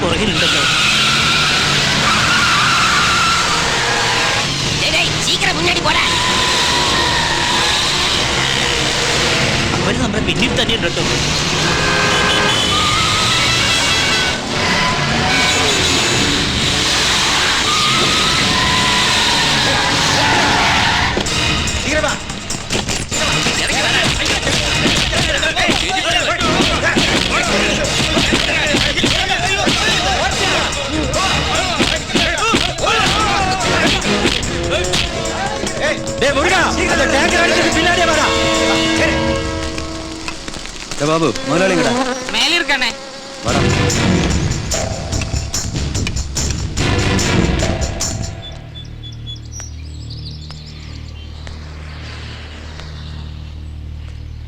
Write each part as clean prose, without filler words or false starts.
പുറകിലുണ്ടല്ലോ. അവര് നമ്മുടെ പിന്നിൽ തന്നെ ഉണ്ടോ. ബാബു മുതലാളി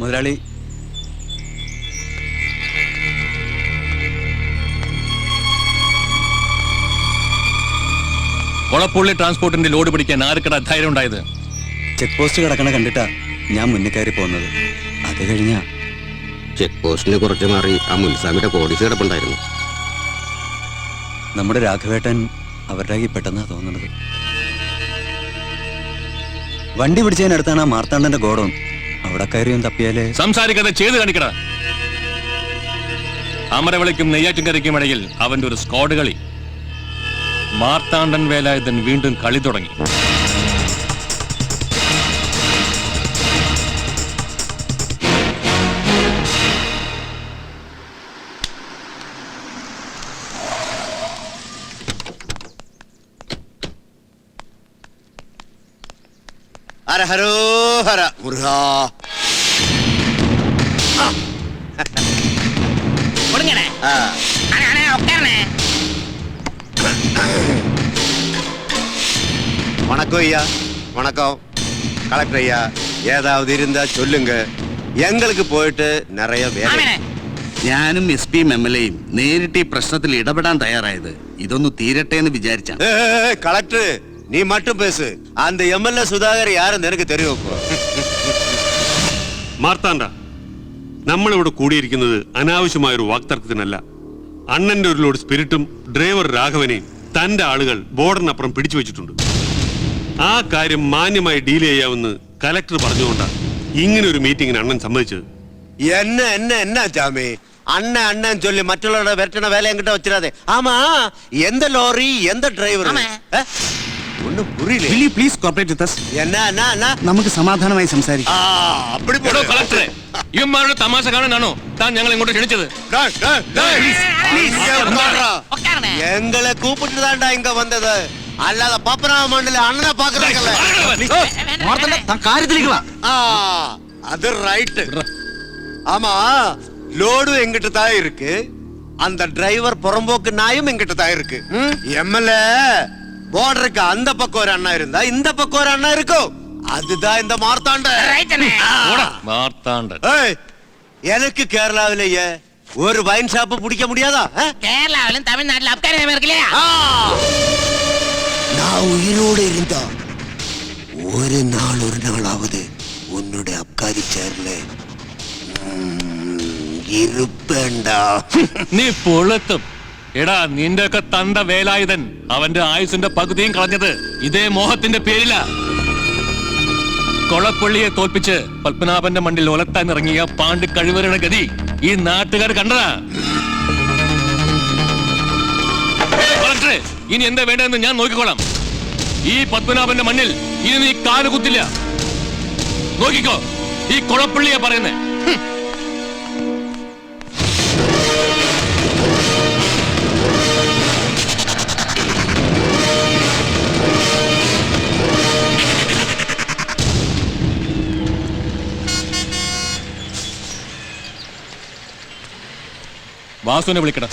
മുതലാളി കൊളപ്പുള്ളി ട്രാൻസ്പോർട്ടിന്റെ ലോഡ് പിടിക്കാൻ ആർക്കട ധൈര്യം ഉണ്ടായത്? ചെക്ക് പോസ്റ്റ് കിടക്കണ കണ്ടിട്ടാ ഞാൻ മുന്നിൽ കയറി പോകുന്നത്. അത് കഴിഞ്ഞാ ചെക്ക് പോസ്റ്റിനെ കുറച്ച് മാറി ആ മുൻസാമിയുടെ പോലീസ് കിടപ്പുണ്ടായിരുന്നു. നമ്മുടെ രാഘവേട്ടൻ അവരുടെ കയ്യിൽ പെട്ടെന്നാ തോന്നുന്നത്. വണ്ടി പിടിച്ചതിനടുത്താണ് ആ മാർത്താണ്ഡന്റെ ഗോഡൗൺ. അവിടെ കയറിയും തപ്പിയാലേ. സംസാരിക്കാതെ ചെയ്ത് കാണിക്കട. അമരവിളിക്കും നെയ്യാറ്റിൻകരയ്ക്കും ഇടയിൽ അവന്റെ ഒരു സ്ക്വാഡ് കളി. മാർത്താണ്ഡൻ വേലായുധൻ വീണ്ടും കളി തുടങ്ങി. ഹര ഹരോ ഹര മുരുകാ. வணக்கம் ஐயா. வணக்கம் கலெக்டர் ஐயா. ஏதாவது இருந்தா சொல்லுங்க. எங்களுக்கு போயிட்டு நிறைய வேலை. ഞാനും SP MLAയും നേരിട്ട് ഈ പ്രശ്നത്തിൽ ഇടപെടാൻ തയ്യാറായത് ഇതൊന്ന് തീരട്ടെ എന്ന് വിചാരിച്ചാണ്. കളക്ടർ നീ മട്ടും പേസ്. அந்த MLA സുധാകർ யாருன்னு എനിക്ക് தெரியும். മാർത്താണ്ഡ, നമ്മളിവിടെ കൂടിയിരിക്കുന്നത് അനാവശ്യമായൊരു വാക്തർക്കത്തിനല്ല. അണ്ണന്റെ ഒരു ലോഡ് സ്പിരിറ്റും ഡ്രൈവർ രാഘവനെയും തന്റെ ആളുകൾ ബോർഡറിനപ്പുറം പിടിച്ചു വെച്ചിട്ടുണ്ട്. ആ കാര്യം മാന്യമായി ഡീൽ ചെയ്യാമെന്ന് കലക്ടർ പറഞ്ഞുകൊണ്ടാണ് ഇങ്ങനെ ഒരു മീറ്റിംഗിന് അണ്ണൻ സമ്മതിച്ചത്. എന്നാ ജാമി അണ്ണൻ അണ്ണൻ ചൊല്ലി മറ്റുള്ളവരുടെ വരട്ടണ വേല എങ്കിட்ட വച്ചിരാതെ. ആമാ എന്ത ലോറി എന്ത ഡ്രൈവർ ഒന്നും പുറിയില്ല. Please corporate with us. എന്നാ നമുക്ക് സമാധാനമായി സംസാരിക്കാം. കളക്ടറെ, ഇവന്മാരുടെ തമാശ കാണാനാണോ താൻ ഞങ്ങൾ ഇങ്ങോട്ട് ക്ഷണിച്ചത്? എങ്ങളെ കൂപ്പിട്ടുതാണ്ടാ ഇങ്ങ വന്നത്. അല്ലാതെ പപ്പനാമ മണ്ണിലെ അണ്ണനെ പാക്കുறீங்களே. കാര്യത്തിലേക്ക് വാ. அது ரைட். ஆமா லோடு எங்கிட்ட தான் இருக்கு. அந்த டிரைவர் புறம்போக்கு நாயும் எங்கிட்ட தான் இருக்கு. MLA பார்டருக்கு அந்த பக்கம் ஒரு அண்ணா இருந்தா இந்த பக்கம் ஒரு அண்ணா இருக்கும். அதுதான் இந்த மார்த்தாண்டன். எனக்கு கேரளாவிலேயே ஒரு வைன் ஷாப் பிடிக்க முடியாதா? കേരളാവിലും തമിഴ്നാട്ടിലും അബ്കാരി ഇരിക്കില്ലയാ. நான் உயிரோடு இருந்தா ஒரு நாளாவது உன்னுடைய அப்காரி சேர்ல இருப்பேன்டா. നീ പൊളത്തും. എടാ, നിന്റെ ഒക്കെ തണ്ട വേലായുധൻ അവന്റെ ആയുസിന്റെ പകുതിയും കളഞ്ഞത് ഇതേ മോഹത്തിന്റെ പേരില. കൊളപ്പള്ളിയെ തോൽപ്പിച്ച് പത്മനാഭന്റെ മണ്ണിൽ ഒലത്താൻ ഇറങ്ങിയ പാണ്ഡ്യ കഴിവരുടെ ഗതി ഈ നാട്ടുകാർ കണ്ടതാ. കളക്ടറെ, ഇനി എന്താ വേണ്ടതെന്ന് ഞാൻ നോക്കിക്കോളാം. ഈ പത്മനാഭന്റെ മണ്ണിൽ ഇനി നീ കാലുകുത്തില്ല. നോക്കിക്കോ, ഈ കൊളപ്പള്ളിയാ പറയുന്നേ. വാസുവിനെ വിളിക്കണം.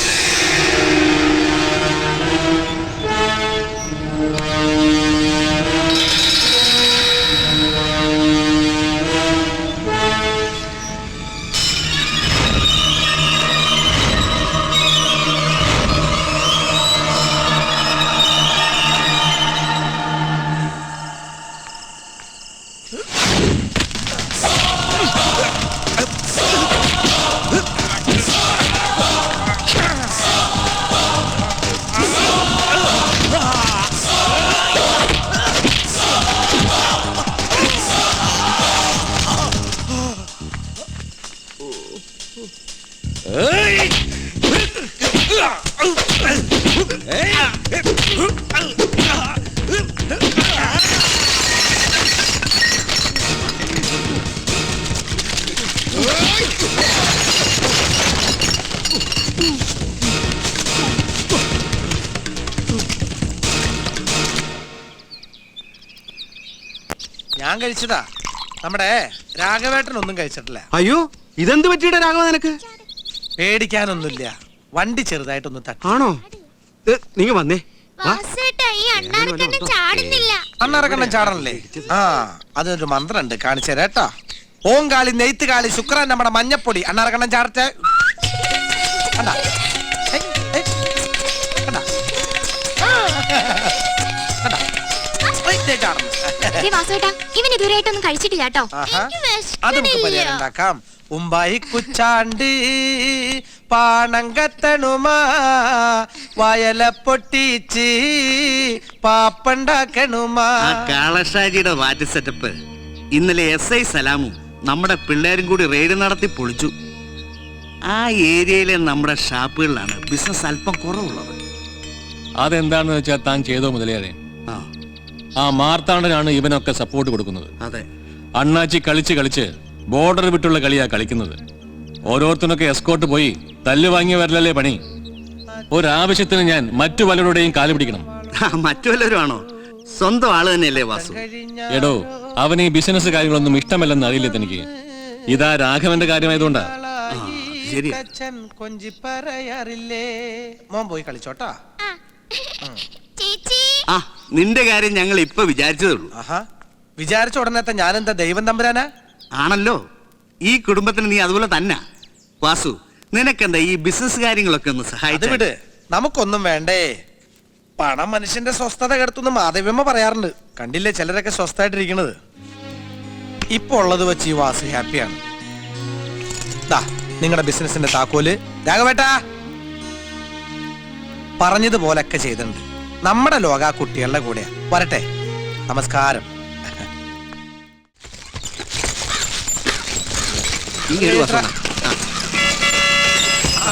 ഞാൻ കഴിച്ചതാ. നമ്മുടെ രാഘവേട്ടനൊന്നും കഴിച്ചിട്ടില്ല. അയ്യോ ഇതെന്ത് പറ്റിയുടെ രാഘവ നിനക്ക്? പേടിക്കാനൊന്നുമില്ല, വണ്ടി ചെറുതായിട്ടൊന്ന് തട്ടി. ആണോ? നീங்க വന്നേ. അണ്ണാറക്കണ്ണൻ ചാടണല്ലേ? ആ, അതിനൊരു മന്ത്രമുണ്ട്, കാണിച്ചു തരാട്ടാ. ഓം കാളി നെയ്ത്ത് കാളി ശുക്രൻ നമ്മുടെ മഞ്ഞപ്പൊടി. അണ്ണാറക്കണ്ണൻ ചാടട്ടെ. കണ്ടാ? ഏയ്, ഏയ്. കണ്ടാ? കണ്ടാ? ഏയ്, ദേ ചാടണം. ഇവൻ ഇതുവരെയായിട്ടൊന്നും കഴിച്ചിട്ടില്ല കേട്ടോ. ആഹാ. അത് നമുക്ക് പരിഹാരം ഉണ്ടാക്കാം. ഉമ്പായി കുച്ചാണ്ട് പാണങ്കത്തണുമാ വയല പൊട്ടിച്ച് പാപ്പണ്ടാക്കണുമാ. ആ കാളഷാജിയുടെ വാറ്റ് സെറ്റപ്പ് ഇന്നലെ SI സലാമും നമ്മുടെ പിള്ളേരും കൂടി റെയ്ഡ് നടത്തി പൊളിച്ചു. ആ ഏരിയയിലെ നമ്മുടെ ഷാപ്പുകളിലാണ് ബിസിനസ് അല്പം കുറവുള്ളത്. അതെന്താണെന്ന് വെച്ചാൽ താൻ ചെയ്തോ മുതലേ. ആ മാർത്താണ്ഡനാണ് ഇവനൊക്കെ സപ്പോർട്ട് കൊടുക്കുന്നത്. അതെ, അണ്ണാച്ചി കളിച്ച് കളിച്ച് ബോർഡർ വിട്ടുള്ള കളിയാ കളിക്കുന്നത്. ഓരോരുത്തരൊക്കെ എസ്കോട്ട് പോയി തല്ല് വാങ്ങിയവരല്ലേ പണി. ഒരാവശ്യത്തിന് ഞാൻ മറ്റു പലരുടെയും കാല് പിടിക്കണം. മറ്റു വല്ലവരും ആണോ? സ്വന്തം ആള് തന്നെയല്ലേ വാസു? എടോ, അവന് ഈ ബിസിനസ് കാര്യങ്ങളൊന്നും ഇഷ്ടമല്ലെന്ന് അറിയില്ല തനിക്ക്. ഇതാ രാഘവന്റെ കാര്യമായതുകൊണ്ടാ. ശരി. കൊഞ്ചി പറയാറില്ലേ? മോൻ പോയി കളിച്ചോട്ടാ. ആ, നിന്റെ കാര്യം ഞങ്ങൾ ഇപ്പൊ വിചാരിച്ചതേ ഉള്ളൂ. ആഹാ, വിചാരിച്ച ഉടനത്തെ ഞാനെന്താ ദൈവം തമ്പുരാനാ? ആണല്ലോ, ഈ കുടുംബത്തിന് നീ അതുപോലെ തന്നെ. വാസു, നിനക്കെന്താ ഈ ബിസിനസ് കാര്യങ്ങളൊക്കെ ഒന്ന് അത് സഹായിച്ചു? വിട്, നമുക്കൊന്നും വേണ്ടേ. പണം മനുഷ്യന്റെ സ്വസ്ഥത കെടുത്തുന്ന മാധവ്യമ്മ പറയാറുണ്ട്. കണ്ടില്ലേ ചിലരൊക്കെ സ്വസ്ഥമായിട്ടിരിക്കണത്. ഇപ്പൊ ഉള്ളത് വെച്ച് ഈ വാസു ഹാപ്പിയാണ്. ദാ നിങ്ങളുടെ ബിസിനസിന്റെ താക്കോല്. രാഘവേട്ടാ, പറഞ്ഞതുപോലൊക്കെ ചെയ്തിട്ടുണ്ട്. നമ്മുടെ ലോക ആ കുട്ടികളുടെ കൂടെ. വരട്ടെ, നമസ്കാരം.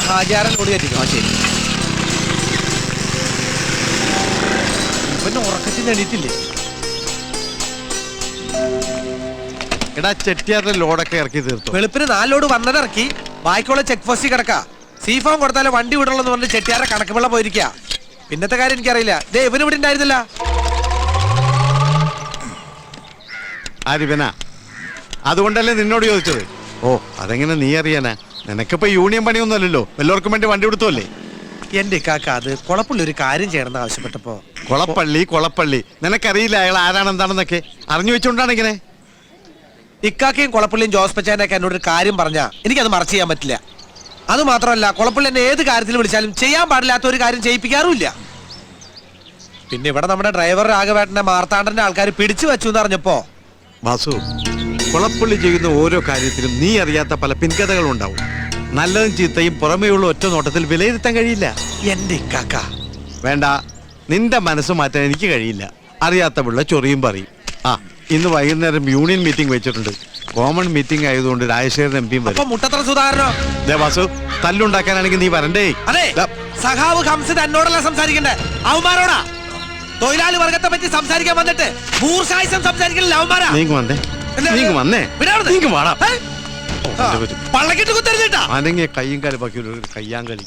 ഹാജാരൻ കൂടി കയറ്റിക്കോ. ശരി. ഇവന് ഉറക്കത്തിന് എണീറ്റില്ലേ? എടാ ചെട്ടിയാരുടെ ലോഡൊക്കെ ഇറക്കി തീർത്തു. വെളുപ്പിന് 4 ലോഡ് വന്നതിറക്കി. ബാക്കിയുള്ള ചെക്ക് പോസ്റ്റിൽ കിടക്കാ. സീഫോൺ കൊടുത്താലും വണ്ടി വിടുള്ളൂ എന്ന് പറഞ്ഞ് ചെട്ടിയാരെ കണക്ക് പിള്ള പോയിരിക്കുക. പിന്നത്തെ കാര്യം എനിക്കറിയില്ല. ദേ ഇവന് ഇവിടെ ഉണ്ടായിരുന്നില്ല. ആരിവനാ? അതുകൊണ്ടല്ലേ നിന്നോട് ചോദിച്ചത്. ഓ അതെങ്ങനെ നീ അറിയാനാ? നിനക്കിപ്പോ യൂണിയൻ പണിയൊന്നുമല്ലല്ലോ, എല്ലാവർക്കും വേണ്ടി വണ്ടി കൊടുത്തോല്ലേ. എന്റെ ഇക്കാക്ക അത് കൊളപ്പള്ളി ഒരു കാര്യം ചെയ്യണമെന്ന് ആവശ്യപ്പെട്ടപ്പോ. കൊളപ്പള്ളി നിനക്കറിയില്ല അയാൾ ആരാണെന്താണെന്നൊക്കെ? അറിഞ്ഞു വെച്ചോണ്ടാണ് ഇങ്ങനെ. ഇക്കാക്കയും കൊളപ്പള്ളിയും ജോസ് പച്ചാനൊക്കെ എന്നോടൊരു കാര്യം പറഞ്ഞാ എനിക്കത് മറച്ചു ചെയ്യാൻ പറ്റില്ല. അത് മാത്രമല്ല, കൊളപ്പള്ളി എന്നെ ഏത് കാര്യത്തിൽ വിളിച്ചാലും ചെയ്യാൻ പാടില്ലാത്ത ഒരു കാര്യം ചെയ്യിപ്പിക്കാറുമില്ല. പിന്നെ ഇവിടെ നമ്മുടെ ഡ്രൈവർ രാഘവേട്ടന്റെ മാർത്താണ്ഡന്റെ ആൾക്കാർ പിടിച്ചു വെച്ചു എന്ന് അറിഞ്ഞപ്പോ. വാസു, കൊളപ്പള്ളി ചെയ്യുന്ന ഓരോ കാര്യത്തിലും നീ അറിയാത്ത പല പിൻകഥകളും ഉണ്ടാവും. നല്ലതും ചീത്തയും പുറമേയുള്ള ഒറ്റ നോട്ടത്തിൽ വിലയിരുത്താൻ കഴിയില്ല. എന്റെ ഇക്കാക്ക വേണ്ട, നിന്റെ മനസ്സ് മാറ്റാൻ എനിക്ക് കഴിയില്ല. അറിയാത്ത പിള്ള ചൊറിയും പറയും. ആ, ഇന്ന് വൈകുന്നേരം യൂണിയൻ മീറ്റിംഗ് വെച്ചിട്ടുണ്ട്. കോമൺ മീറ്റിംഗ് ആയതുകൊണ്ട് രാജശേഖരൻ MP അപ്പൊ വരും. മുട്ടത്ര സുധാകരനോ? വാസു, തല്ലുണ്ടാക്കാനാണെങ്കിൽ നീ വരണ്ടേ? അതെ, സഖാവ് ഹംസത് എന്നോടല്ല സംസാരിക്കണ്ടേ, അവന്മാരോടാ. തൊഴിലാളി വർഗത്തെ പറ്റി സംസാരിക്കാൻ വന്നിട്ട് ഭൂർഷായുസം സംസാരിക്കില്ല അവന്മാരാ. നീങ്ങ് വന്നേ. പള്ളക്കിട്ട് കുത്തരുതേട്ടാ. അനങ്ങിയ കയ്യും കാലും ബാക്കി ഒരു കയ്യാങ്കളി.